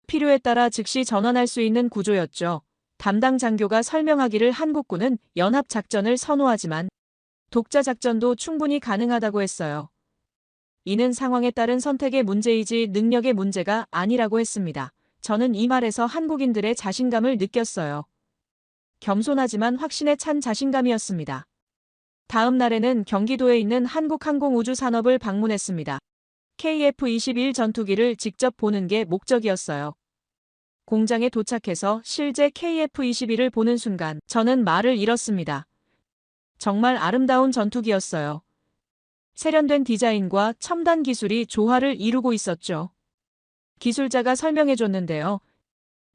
필요에 따라 즉시 전환할 수 있는 구조였죠. 담당 장교가 설명하기를 한국군은 연합작전을 선호하지만 독자 작전도 충분히 가능하다고 했어요. 이는 상황에 따른 선택의 문제이지 능력의 문제가 아니라고 했습니다. 저는 이 말에서 한국인들의 자신감을 느꼈어요. 겸손하지만 확신에 찬 자신감이었습니다. 다음 날에는 경기도에 있는 한국항공우주산업을 방문했습니다. KF-21 전투기를 직접 보는 게 목적이었어요. 공장에 도착해서 실제 KF-21을 보는 순간 저는 말을 잃었습니다. 정말 아름다운 전투기였어요. 세련된 디자인과 첨단 기술이 조화를 이루고 있었죠. 기술자가 설명해줬는데요.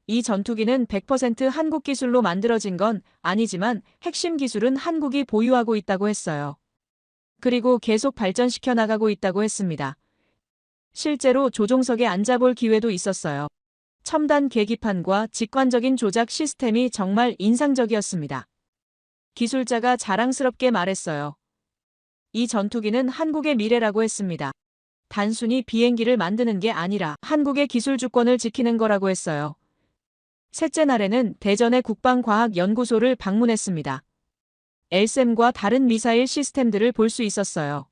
이 전투기는 100% 한국 기술로 만들어진 건 아니지만 핵심 기술은 한국이 보유하고 있다고 했어요. 그리고 계속 발전시켜 나가고 있다고 했습니다. 실제로 조종석에 앉아볼 기회도 있었어요. 첨단 계기판과 직관적인 조작 시스템이 정말 인상적이었습니다. 기술자가 자랑스럽게 말했어요. 이 전투기는 한국의 미래라고 했습니다. 단순히 비행기를 만드는 게 아니라 한국의 기술 주권을 지키는 거라고 했어요. 셋째 날에는 대전의 국방과학연구소를 방문했습니다. LSAM과 다른 미사일 시스템들을 볼 수 있었어요.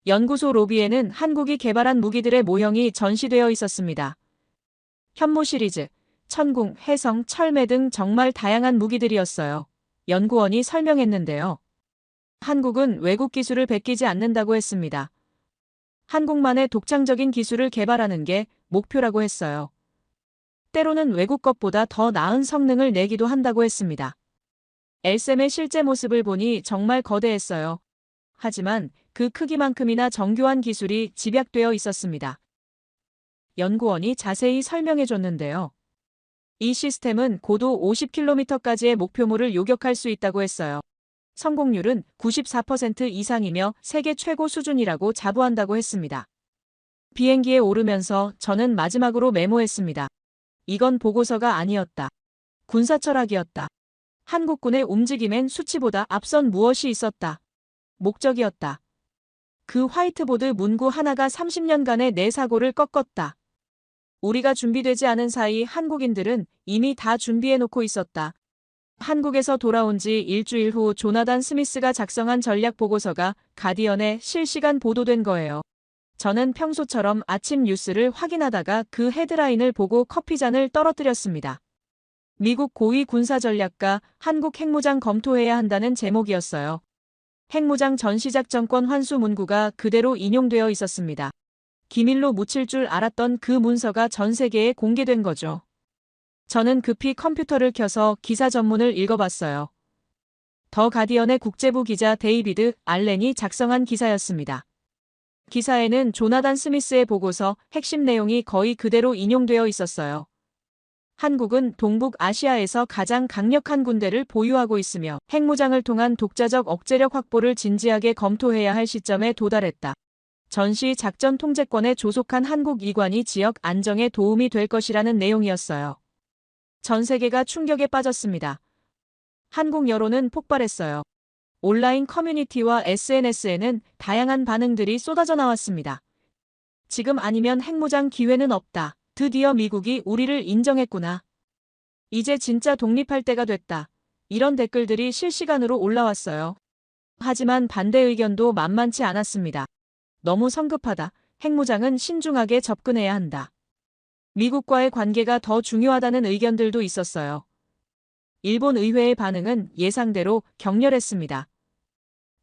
연구소 로비에는 한국이 개발한 무기들의 모형이 전시되어 있었습니다. 현무 시리즈, 천궁, 해성, 철매 등 정말 다양한 무기들이었어요. 연구원이 설명했는데요. 한국은 외국 기술을 베끼지 않는다고 했습니다. 한국만의 독창적인 기술을 개발하는 게 목표라고 했어요. 때로는 외국 것보다 더 나은 성능을 내기도 한다고 했습니다. LSAM의 실제 모습을 보니 정말 거대했어요. 하지만 그 크기만큼이나 정교한 기술이 집약되어 있었습니다. 연구원이 자세히 설명해 줬는데요. 이 시스템은 고도 50km까지의 목표물을 요격할 수 있다고 했어요. 성공률은 94% 이상이며 세계 최고 수준이라고 자부한다고 했습니다. 비행기에 오르면서 저는 마지막으로 메모했습니다. 이건 보고서가 아니었다. 군사철학이었다. 한국군의 움직임엔 수치보다 앞선 무엇이 있었다. 목적이었다. 그 화이트보드 문구 하나가 30년간의 내 사고를 꺾었다. 우리가 준비되지 않은 사이 한국인들은 이미 다 준비해놓고 있었다. 한국에서 돌아온 지 일주일 후 조나단 스미스가 작성한 전략 보고서가 가디언에 실시간 보도된 거예요. 저는 평소처럼 아침 뉴스를 확인하다가 그 헤드라인을 보고 커피잔을 떨어뜨렸습니다. 미국 고위 군사전략가 한국 핵무장 검토해야 한다는 제목이었어요. 핵무장 전시작전권 환수 문구가 그대로 인용되어 있었습니다. 기밀로 묻힐 줄 알았던 그 문서가 전 세계에 공개된 거죠. 저는 급히 컴퓨터를 켜서 기사 전문을 읽어봤어요. 더 가디언의 국제부 기자 데이비드 알렌이 작성한 기사였습니다. 기사에는 조나단 스미스의 보고서 핵심 내용이 거의 그대로 인용되어 있었어요. 한국은 동북 아시아에서 가장 강력한 군대를 보유하고 있으며 핵무장을 통한 독자적 억제력 확보를 진지하게 검토해야 할 시점에 도달했다. 전시 작전 통제권에 조속한 한국 이관이 지역 안정에 도움이 될 것이라는 내용이었어요. 전 세계가 충격에 빠졌습니다. 한국 여론은 폭발했어요. 온라인 커뮤니티와 SNS에는 다양한 반응들이 쏟아져 나왔습니다. 지금 아니면 핵무장 기회는 없다. 드디어 미국이 우리를 인정했구나. 이제 진짜 독립할 때가 됐다. 이런 댓글들이 실시간으로 올라왔어요. 하지만 반대 의견도 만만치 않았습니다. 너무 성급하다. 핵무장은 신중하게 접근해야 한다. 미국과의 관계가 더 중요하다는 의견들도 있었어요. 일본 의회의 반응은 예상대로 격렬했습니다.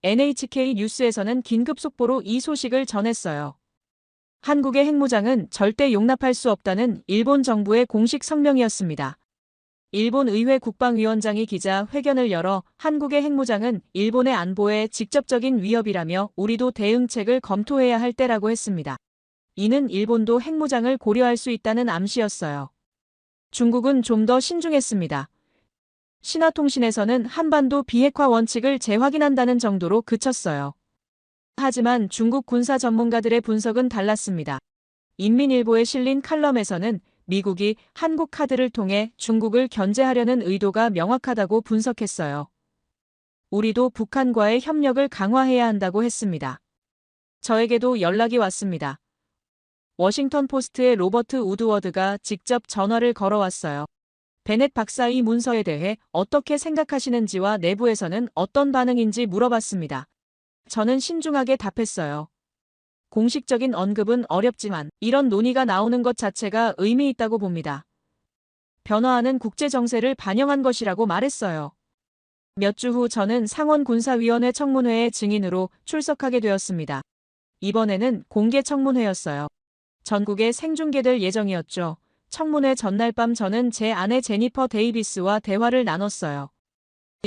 NHK 뉴스에서는 긴급 속보로 이 소식을 전했어요. 한국의 핵무장은 절대 용납할 수 없다는 일본 정부의 공식 성명이었습니다. 일본 의회 국방위원장이 기자 회견을 열어 한국의 핵무장은 일본의 안보에 직접적인 위협이라며 우리도 대응책을 검토해야 할 때라고 했습니다. 이는 일본도 핵무장을 고려할 수 있다는 암시였어요. 중국은 좀 더 신중했습니다. 신화통신에서는 한반도 비핵화 원칙을 재확인한다는 정도로 그쳤어요. 하지만 중국 군사 전문가들의 분석은 달랐습니다. 인민일보에 실린 칼럼에서는 미국이 한국 카드를 통해 중국을 견제하려는 의도가 명확하다고 분석했어요. 우리도 북한과의 협력을 강화해야 한다고 했습니다. 저에게도 연락이 왔습니다. 워싱턴 포스트의 로버트 우드워드가 직접 전화를 걸어왔어요. 베넷 박사 이 문서에 대해 어떻게 생각하시는지와 내부에서는 어떤 반응인지 물어봤습니다. 저는 신중하게 답했어요. 공식적인 언급은 어렵지만 이런 논의가 나오는 것 자체가 의미 있다고 봅니다. 변화하는 국제 정세를 반영한 것이라고 말했어요. 몇 주 후 저는 상원군사위원회 청문회에 증인으로 출석하게 되었습니다. 이번에는 공개 청문회였어요. 전국에 생중계될 예정이었죠. 청문회 전날 밤 저는 제 아내 제니퍼 데이비스와 대화를 나눴어요.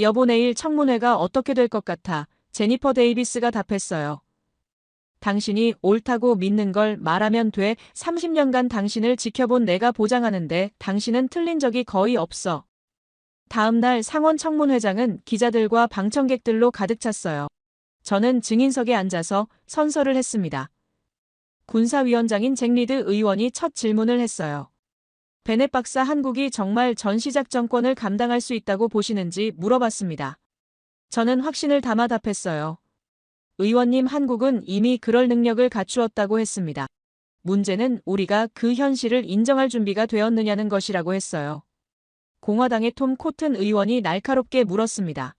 여보, 내일 청문회가 어떻게 될 것 같아? 제니퍼 데이비스가 답했어요. 당신이 옳다고 믿는 걸 말하면 돼. 30년간 당신을 지켜본 내가 보장하는데 당신은 틀린 적이 거의 없어. 다음 날 상원 청문회장은 기자들과 방청객들로 가득 찼어요. 저는 증인석에 앉아서 선서를 했습니다. 군사위원장인 잭 리드 의원이 첫 질문을 했어요. 베넷 박사, 한국이 정말 전시작전권을 감당할 수 있다고 보시는지 물어봤습니다. 저는 확신을 담아 답했어요. 의원님, 한국은 이미 그럴 능력을 갖추었다고 했습니다. 문제는 우리가 그 현실을 인정할 준비가 되었느냐는 것이라고 했어요. 공화당의 톰 코튼 의원이 날카롭게 물었습니다.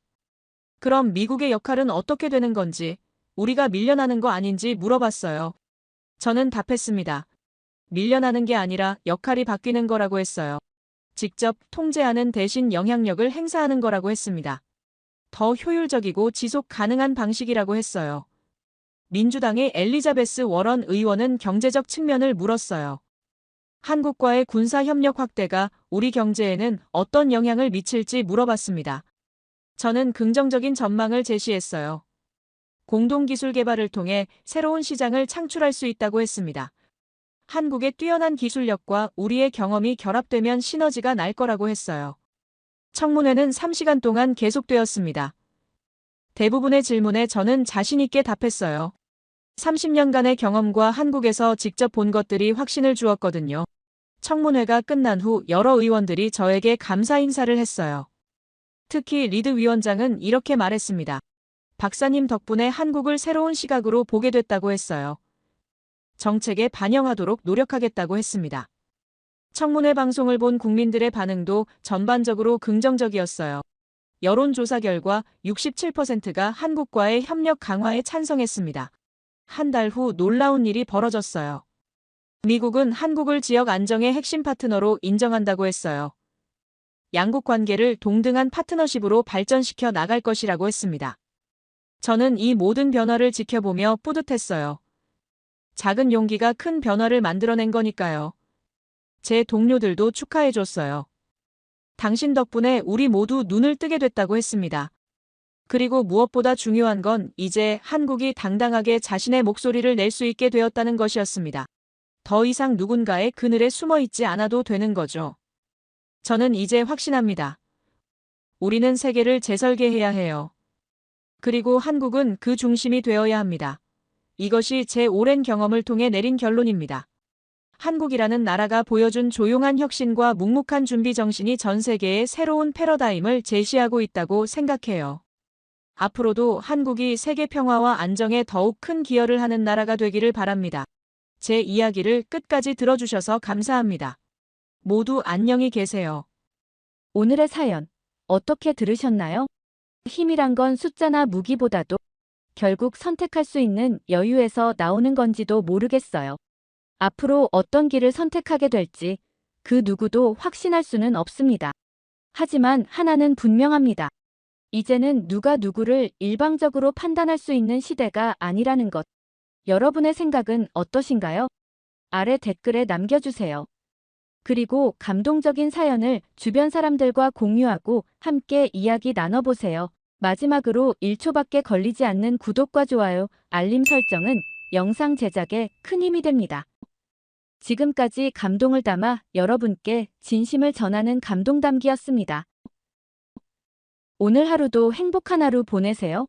그럼 미국의 역할은 어떻게 되는 건지, 우리가 밀려나는 거 아닌지 물어봤어요. 저는 답했습니다. 밀려나는 게 아니라 역할이 바뀌는 거라고 했어요. 직접 통제하는 대신 영향력을 행사하는 거라고 했습니다. 더 효율적이고 지속 가능한 방식이라고 했어요. 민주당의 엘리자베스 워런 의원은 경제적 측면을 물었어요. 한국과의 군사협력 확대가 우리 경제에는 어떤 영향을 미칠지 물어봤습니다. 저는 긍정적인 전망을 제시했어요. 공동기술 개발을 통해 새로운 시장을 창출할 수 있다고 했습니다. 한국의 뛰어난 기술력과 우리의 경험이 결합되면 시너지가 날 거라고 했어요. 청문회는 3시간 동안 계속되었습니다. 대부분의 질문에 저는 자신 있게 답했어요. 30년간의 경험과 한국에서 직접 본 것들이 확신을 주었거든요. 청문회가 끝난 후 여러 의원들이 저에게 감사 인사를 했어요. 특히 리드 위원장은 이렇게 말했습니다. 박사님 덕분에 한국을 새로운 시각으로 보게 됐다고 했어요. 정책에 반영하도록 노력하겠다고 했습니다. 청문회 방송을 본 국민들의 반응도 전반적으로 긍정적이었어요. 여론조사 결과 67%가 한국과의 협력 강화에 찬성했습니다. 한 달 후 놀라운 일이 벌어졌어요. 미국은 한국을 지역 안정의 핵심 파트너로 인정한다고 했어요. 양국 관계를 동등한 파트너십으로 발전시켜 나갈 것이라고 했습니다. 저는 이 모든 변화를 지켜보며 뿌듯했어요. 작은 용기가 큰 변화를 만들어낸 거니까요. 제 동료들도 축하해줬어요. 당신 덕분에 우리 모두 눈을 뜨게 됐다고 했습니다. 그리고 무엇보다 중요한 건 이제 한국이 당당하게 자신의 목소리를 낼 수 있게 되었다는 것이었습니다. 더 이상 누군가의 그늘에 숨어 있지 않아도 되는 거죠. 저는 이제 확신합니다. 우리는 세계를 재설계해야 해요. 그리고 한국은 그 중심이 되어야 합니다. 이것이 제 오랜 경험을 통해 내린 결론입니다. 한국이라는 나라가 보여준 조용한 혁신과 묵묵한 준비 정신이 전 세계에 새로운 패러다임을 제시하고 있다고 생각해요. 앞으로도 한국이 세계 평화와 안정에 더욱 큰 기여를 하는 나라가 되기를 바랍니다. 제 이야기를 끝까지 들어주셔서 감사합니다. 모두 안녕히 계세요. 오늘의 사연 어떻게 들으셨나요? 힘이란 건 숫자나 무기보다도 결국 선택할 수 있는 여유에서 나오는 건지도 모르겠어요. 앞으로 어떤 길을 선택하게 될지 그 누구도 확신할 수는 없습니다. 하지만 하나는 분명합니다. 이제는 누가 누구를 일방적으로 판단할 수 있는 시대가 아니라는 것. 여러분의 생각은 어떠신가요? 아래 댓글에 남겨주세요. 그리고 감동적인 사연을 주변 사람들과 공유하고 함께 이야기 나눠보세요. 마지막으로 1초밖에 걸리지 않는 구독과 좋아요, 알림 설정은 영상 제작에 큰 힘이 됩니다. 지금까지 감동을 담아 여러분께 진심을 전하는 감동담기였습니다. 오늘 하루도 행복한 하루 보내세요.